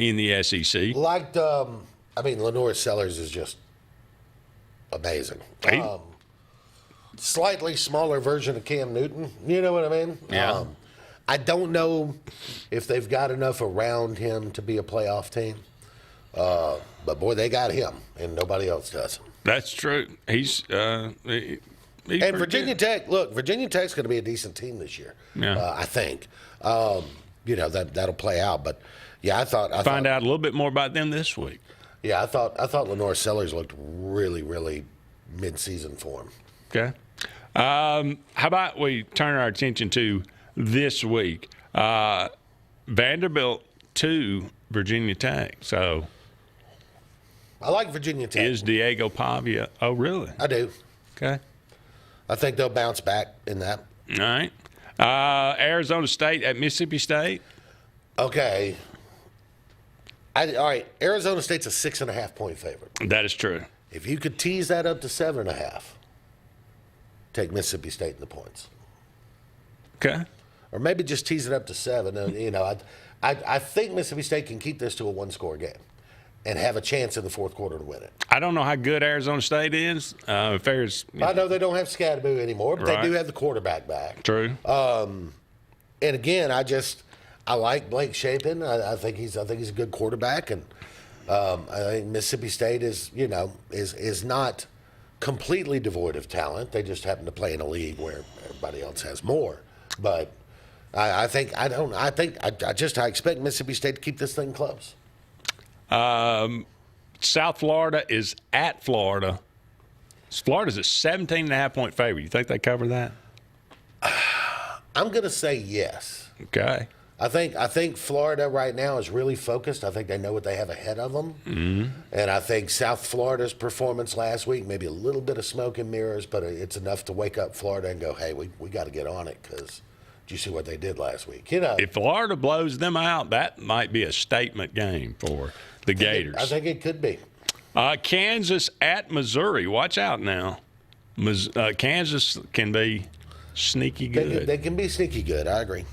in the SEC.
Lenore Sellers is just amazing. Slightly smaller version of Cam Newton. You know what I mean?
Yeah.
I don't know if they've got enough around him to be a playoff team. But, boy, they got him, and nobody else does.
That's true. He's
and Virginia Tech, look, Virginia Tech's going to be a decent team this year, I think. That'll play out. But, yeah, I thought
find out a little bit more about them this week.
Yeah, I thought Lenore Sellers looked really, really mid-season form.
Okay. How about we turn our attention to this week? Vanderbilt to Virginia Tech. So
I like Virginia Tech.
Is Diego Pavia? Oh, really?
I do.
Okay.
I think they'll bounce back in that.
All right. Arizona State at Mississippi State.
Okay. All right. Arizona State's a 6.5-point favorite.
That is true.
If you could tease that up to 7.5, take Mississippi State in the points.
Okay.
Or maybe just tease it up to 7. I think Mississippi State can keep this to a one-score game and have a chance in the fourth quarter to win it.
I don't know how good Arizona State is. I
know they don't have Scadaboo anymore, but
Right.
They do have the quarterback back.
True.
And again, I like Blake Shapen. I think he's a good quarterback, and I think Mississippi State is not completely devoid of talent. They just happen to play in a league where everybody else has more. But I expect Mississippi State to keep this thing close.
South Florida is at Florida. Florida's a 17.5-point favorite. You think they cover that?
I'm going to say yes.
Okay.
I think Florida right now is really focused. I think they know what they have ahead of them.
Mm-hmm.
And I think South Florida's performance last week, maybe a little bit of smoke and mirrors, but it's enough to wake up Florida and go, hey, we got to get on it because did you see what they did last week?
If Florida blows them out, that might be a statement game for the Gators.
I think it could be.
Kansas at Missouri. Watch out now. Kansas can be sneaky good.
They can be sneaky good. I agree.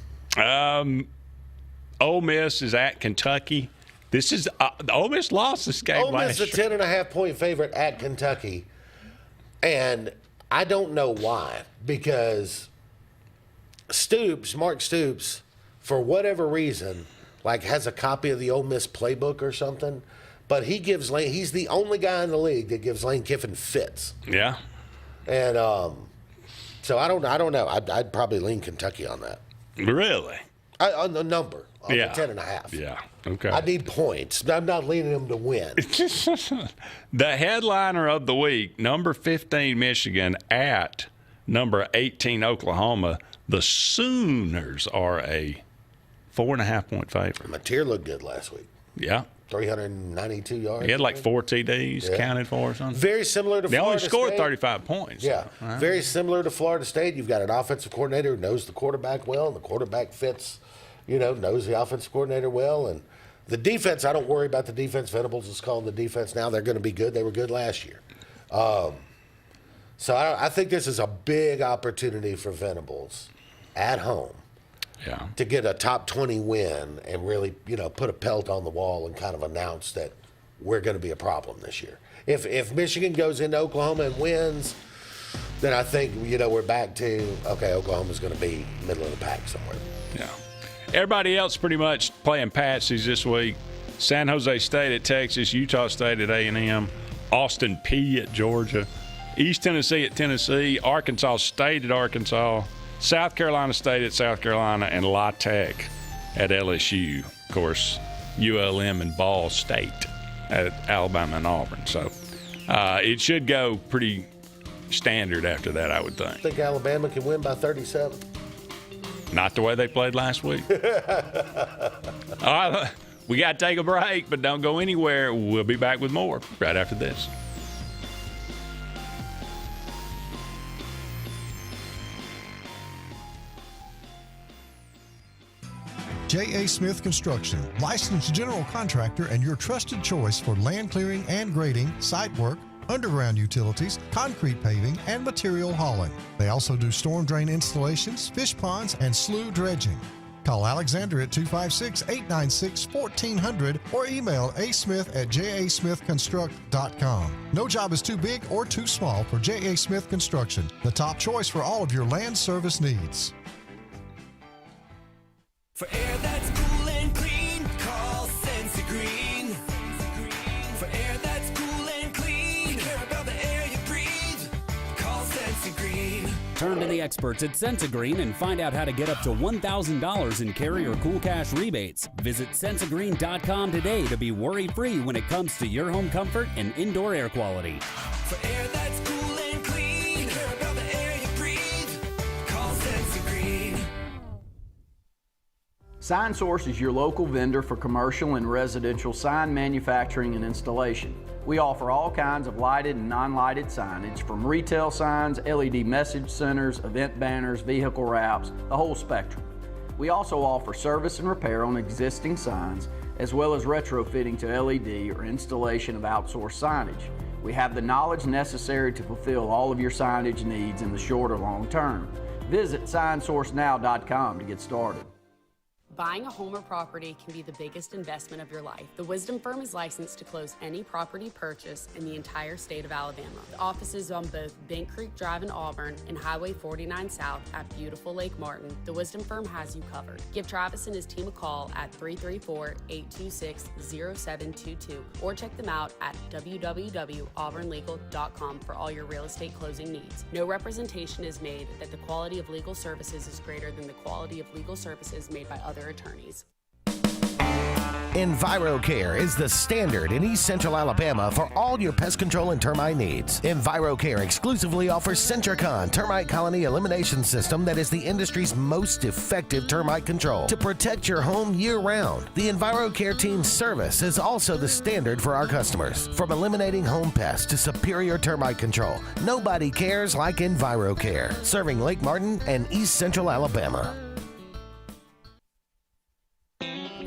Ole Miss is at Kentucky. This is Ole Miss lost this game last year.
Ole Miss a 10.5-point favorite at Kentucky, and I don't know why, because Mark Stoops, for whatever reason, like has a copy of the Ole Miss playbook or something, but he's the only guy in the league that gives Lane Kiffin fits.
Yeah.
And so I don't know. I'd probably lean Kentucky on that.
Really?
On the number. On
Yeah.
the 10.5.
Yeah. Okay.
I need points. I'm not leaning them to win.
The headliner of the week, number 15 Michigan at number 18 Oklahoma. The Sooners are a 4.5-point favorite.
Mateer looked good last week.
Yeah.
392 yards.
He had like 4 TDs counted for or something.
Very similar to Florida State.
They only scored 35 points.
Yeah.
Right.
Very similar to Florida State. You've got an offensive coordinator who knows the quarterback well, and the quarterback fits, knows the offensive coordinator well. And the defense, I don't worry about the defense. Venables is calling the defense now. They're going to be good. They were good last year. So I think this is a big opportunity for Venables at home.
Yeah.
To get a top 20 win and really, put a pelt on the wall and kind of announce that we're going to be a problem this year. If Michigan goes into Oklahoma and wins, then I think, we're back to, okay, Oklahoma's going to be middle of the pack somewhere.
Yeah. Everybody else pretty much playing patsies this week. San Jose State at Texas, Utah State at A&M, Austin Peay at Georgia, East Tennessee at Tennessee, Arkansas State at Arkansas, South Carolina State at South Carolina, and La Tech at LSU. Of course, ULM and Ball State at Alabama and Auburn. So it should go pretty standard after that, I would think.
I think Alabama can win by 37.
Not the way they played last week. All right, we got to take a break, but don't go anywhere. We'll be back with more right after this.
J.A. Smith Construction, licensed general contractor and your trusted choice for land clearing and grading, site work, underground utilities, concrete paving, and material hauling. They also do storm drain installations, fish ponds, and slough dredging. Call Alexander at 256-896-1400 or email asmith@jasmithconstruct.com. No job is too big or too small for J.A. Smith Construction, the top choice for all of your land service needs.
For air that's cool and clean, call Sensi Green. For air that's cool and clean, care about the air you breathe, call Sensi Green.
Turn to the experts at Sensigreen and find out how to get up to $1,000 in carrier cool cash rebates. Visit Sensigreen.com today to be worry-free when it comes to your home comfort and indoor air quality.
For air that's cool and clean, care about the air you breathe, call Sensi Green.
Sign Source is your local vendor for commercial and residential sign manufacturing and installation. We offer all kinds of lighted and non-lighted signage, from retail signs, LED message centers, event banners, vehicle wraps, the whole spectrum. We also offer service and repair on existing signs, as well as retrofitting to LED or installation of outsourced signage. We have the knowledge necessary to fulfill all of your signage needs in the short or long term. Visit signsourcenow.com to get started.
Buying a home or property can be the biggest investment of your life. The Wisdom Firm is licensed to close any property purchase in the entire state of Alabama. The offices on both Bent Creek Drive in Auburn and Highway 49 South at beautiful Lake Martin. The Wisdom Firm has you covered. Give Travis and his team a call at 334-826-0722 or check them out at www.auburnlegal.com for all your real estate closing needs. No representation is made that the quality of legal services is greater than the quality of legal services made by other attorneys.
EnviroCare is the standard in East Central Alabama for all your pest control and termite needs. EnviroCare exclusively offers Centricon termite colony elimination system that is the industry's most effective termite control to protect your home year-round. The EnviroCare team's service is also the standard for our customers. From eliminating home pests to superior termite control, nobody cares like EnviroCare, serving Lake Martin and East Central Alabama.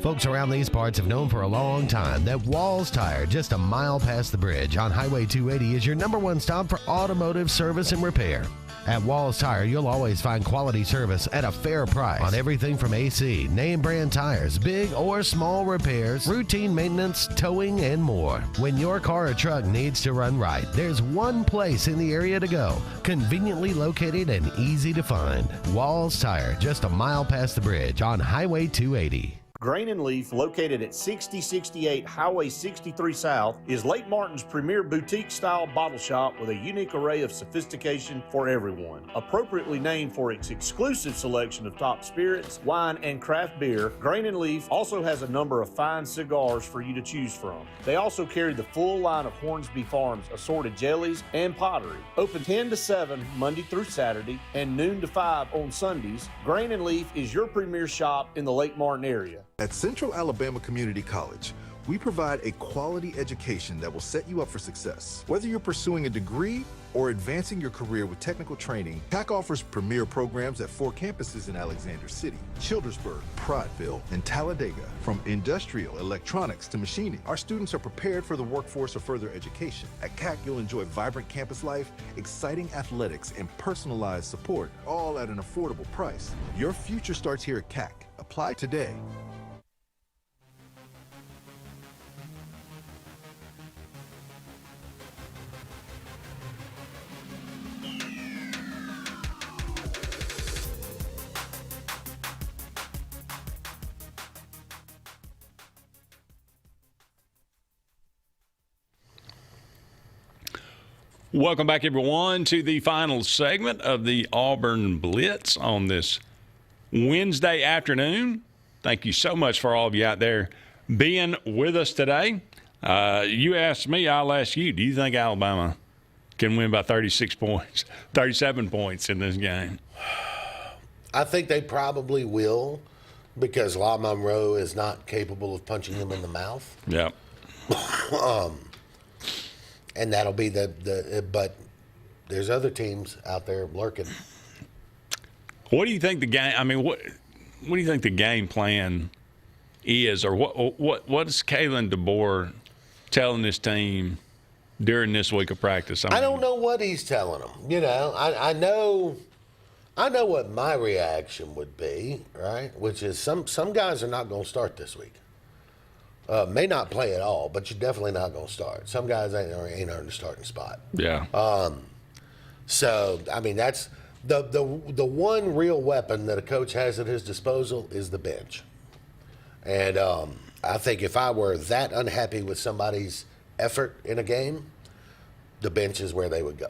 Folks around these parts have known for a long time that Walls Tire, just a mile past the bridge on Highway 280, is your #1 stop for automotive service and repair. At Walls Tire, you'll always find quality service at a fair price on everything from AC, name brand tires, big or small repairs, routine maintenance, towing, and more. When your car or truck needs to run right, there's one place in the area to go, conveniently located and easy to find. Walls Tire, just a mile past the bridge on Highway 280.
Grain and Leaf, located at 6068 Highway 63 South, is Lake Martin's premier boutique-style bottle shop with a unique array of sophistication for everyone. Appropriately named for its exclusive selection of top spirits, wine, and craft beer, Grain and Leaf also has a number of fine cigars for you to choose from. They also carry the full line of Hornsby Farms assorted jellies and pottery. Open 10 to 7 Monday through Saturday and noon to 5 on Sundays, Grain and Leaf is your premier shop in the Lake Martin area.
At Central Alabama Community College, we provide a quality education that will set you up for success. Whether you're pursuing a degree or advancing your career with technical training, TAC offers premier programs at 4 campuses in Alexander City, Childersburg, Prattville, and Talladega. From industrial, electronics to machining, our students are prepared for the workforce or further education. At CAC, you'll enjoy vibrant campus life, exciting athletics, and personalized support, all at an affordable price. Your future starts here at CAC. Apply today.
Welcome back, everyone, to the final segment of the Auburn Blitz on this Wednesday afternoon. Thank you so much for all of you out there being with us today. You asked me, I'll ask you, do you think Alabama can win by 36 points, 37 points in this game?
I think they probably will, because La Monroe is not capable of punching them in the mouth.
Yep.
And that'll be but there's other teams out there lurking.
What do you think the game? I mean, what do you think the game plan is, or what is Kalen DeBoer telling this team during this week of practice?
I don't know what he's telling them. You know, I know what my reaction would be, right? Which is some guys are not going to start this week. May not play at all, but you're definitely not going to start. Some guys ain't earned a starting spot.
Yeah.
So, I mean, that's the one real weapon that a coach has at his disposal is the bench. And I think if I were that unhappy with somebody's effort in a game, the bench is where they would go.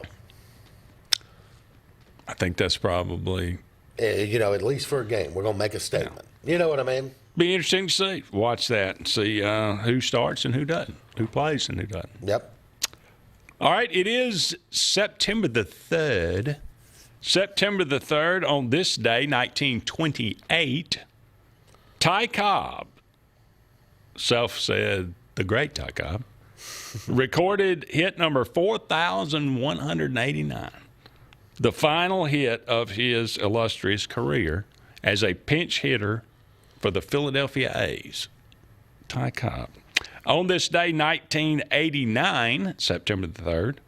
I think that's probably...
at least for a game. We're going to make a statement. Yeah. You know what I mean?
Be interesting to see. Watch that and see who starts and who doesn't, who plays and who doesn't.
Yep.
All right, it is September the 3rd. September the 3rd, on this day, 1928, Ty Cobb, self-said the great Ty Cobb, recorded hit number 4,189, the final hit of his illustrious career as a pinch hitter for the Philadelphia A's. Ty Cobb. On this day, 1989, September the 3rd,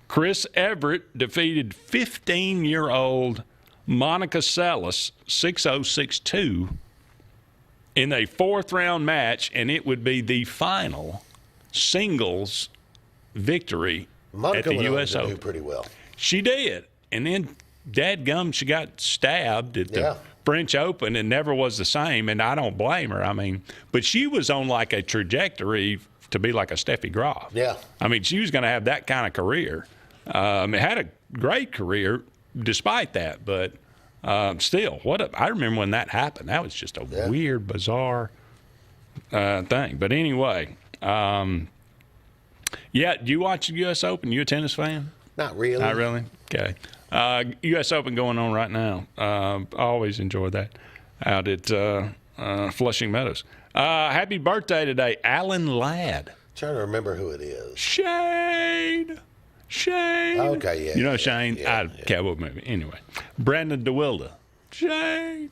Chris Everett defeated 15-year-old Monica Seles 6-0, 6-2 in a fourth-round match, and it would be the final singles victory at the U.S. Open.
Do pretty well.
She did. And then, dadgum, she got stabbed at the French Open and never was the same, and I don't blame her. I mean, but she was on like a trajectory to be like a Steffi Graf.
Yeah.
I mean, she was going to have that kind of career. Had a great career despite that, but still, I remember when that happened. That was just a weird, bizarre thing. But anyway, do you watch the U.S. Open? You a tennis fan?
Not really.
Not really? Okay. U.S. Open going on right now. I always enjoy that out at Flushing Meadows. Happy birthday today, Alan Ladd.
Trying to remember who it is.
Shane.
Okay, yeah.
You know Shane? Cowboy movie. Anyway, Brandon DeWilde. Shane.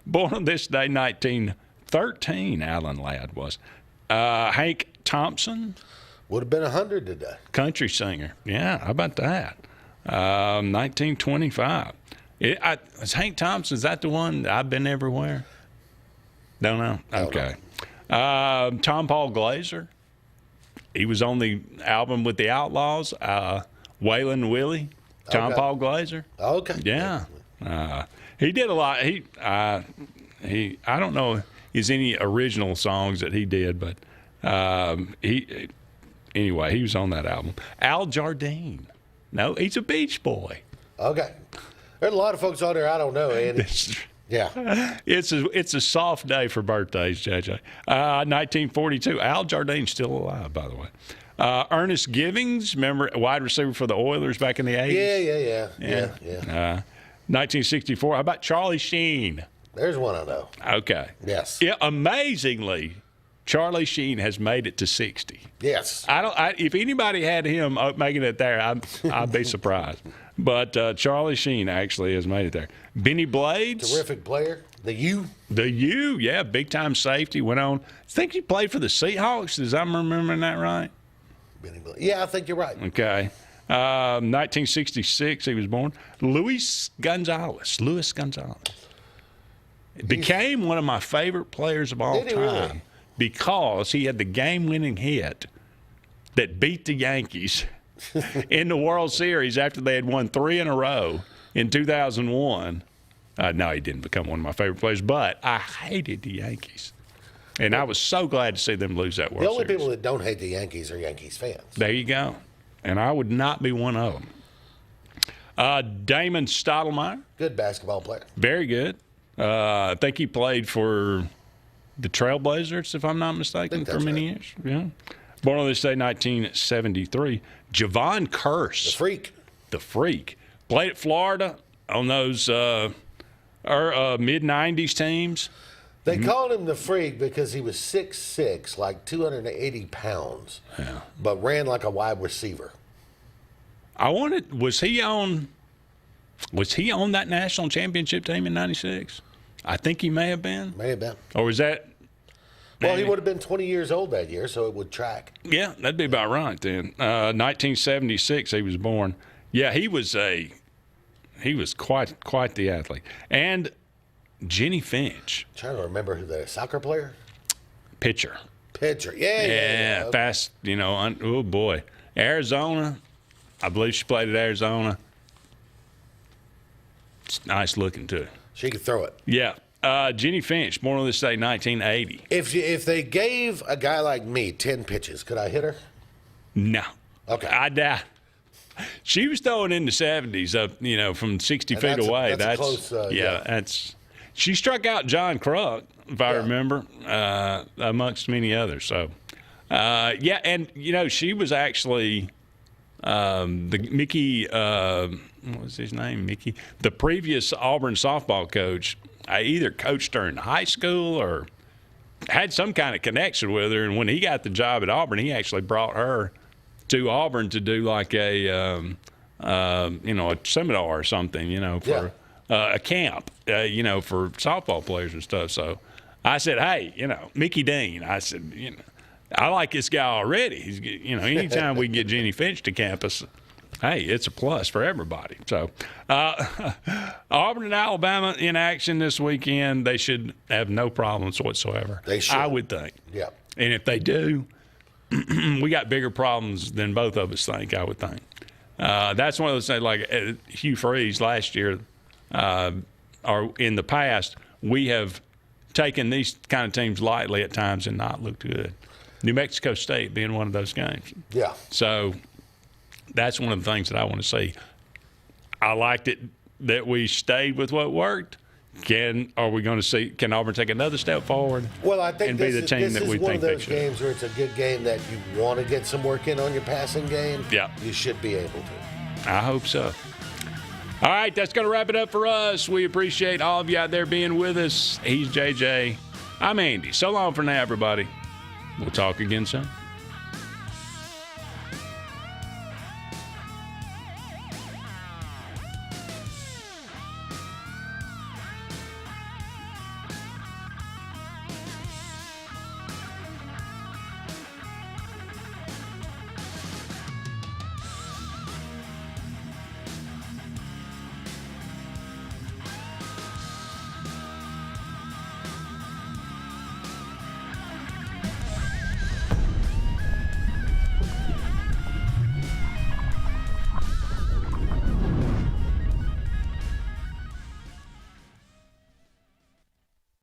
Born on this day, 1913, Alan Ladd was. Hank Thompson.
Would have been 100 today.
Country singer. Yeah, how about that? 1925. Is Hank Thompson, is that the one? I've Been Everywhere? Don't know. Okay. Tom Paul Glaser. He was on the album with the Outlaws. Waylon Willie. Tom Paul Glaser.
Okay.
Yeah. He did a lot. I don't know his any original songs that he did, but anyway, he was on that album. Al Jardine. No, he's a Beach Boy.
Okay. There's a lot of folks on there I don't know, Andy. Yeah.
It's a soft day for birthdays, JJ. 1942. Al Jardine's still alive, by the way. Ernest Givings, remember, wide receiver for the Oilers back in the 80s?
Yeah.
1964. How about Charlie Sheen?
There's one I know.
Okay.
Yes.
Yeah. Amazingly, Charlie Sheen has made it to 60.
Yes.
If anybody had him making it there, I'd be surprised. But Charlie Sheen actually has made it there. Benny Blades.
Terrific player. The U,
yeah, big-time safety. Went on. I think he played for the Seahawks. Is I'm remembering that right?
Benny Blades. Yeah, I think you're right.
Okay. 1966, he was born. Luis Gonzalez. Became one of my favorite players of all time
really?
Because he had the game-winning hit that beat the Yankees in the World Series after they had won 3 in a row in 2001. No, he didn't become one of my favorite players, but I hated the Yankees. And I was so glad to see them lose that World Series.
The only people that don't hate the Yankees are Yankees fans.
There you go. And I would not be one of them. Damon Stottlemyre.
Good basketball player.
Very good. I think he played for the Trailblazers, if I'm not mistaken, for many years. Yeah. Born on this day, 1973. Javon Curse. The Freak. Played at Florida on those mid-90s teams.
They called him the Freak because he was 6'6", like 280 pounds, but ran like a wide receiver.
Was he on that national championship team in '96? I think he may have been.
May have been.
Or was that?
Well, he would have been 20 years old that year, so it would track.
Yeah, that'd be about right then. 1976, he was born. Yeah, he was quite the athlete. And Jenny Finch.
I'm trying to remember who the soccer player?
Pitcher.
Yeah.
Fast, oh boy. Arizona. I believe she played at Arizona. It's nice looking too.
She could throw it.
Yeah. Jenny Finch, born on this day, 1980.
If they gave a guy like me 10 pitches, could I hit her?
No.
Okay.
I doubt. She was throwing in the 70s up, from 60 feet away.
That's close.
She struck out John Kruk, if I remember, amongst many others. So, and she was actually the Mickey. What was his name? Mickey. The previous Auburn softball coach. I either coached her in high school or had some kind of connection with her. And when he got the job at Auburn, he actually brought her to Auburn to do like a seminar or something, for a camp, for softball players and stuff. So I said, hey, Mickey Dean, I said, I like this guy already. He's, anytime we can get Jenny Finch to campus, hey, it's a plus for everybody. So Auburn and Alabama in action this weekend. They should have no problems whatsoever.
They should.
I would think.
Yeah.
And if they do, we got bigger problems than both of us think, I would think. That's one of those things, like Hugh Freeze last year, or in the past, we have taken these kind of teams lightly at times and not looked good. New Mexico State being one of those games.
Yeah.
So that's one of the things that I want to see. I liked it that we stayed with what worked. Are we going to see? Can Auburn take another step forward?
Well, I think
and be the team that we
one
think
of
they
those
should.
games where it's a good game that you want to get some work in on your passing game.
Yeah,
you should be able to.
I hope so. All right, that's going to wrap it up for us. We appreciate all of you out there being with us. He's JJ. I'm Andy. So long for now, everybody. We'll talk again soon.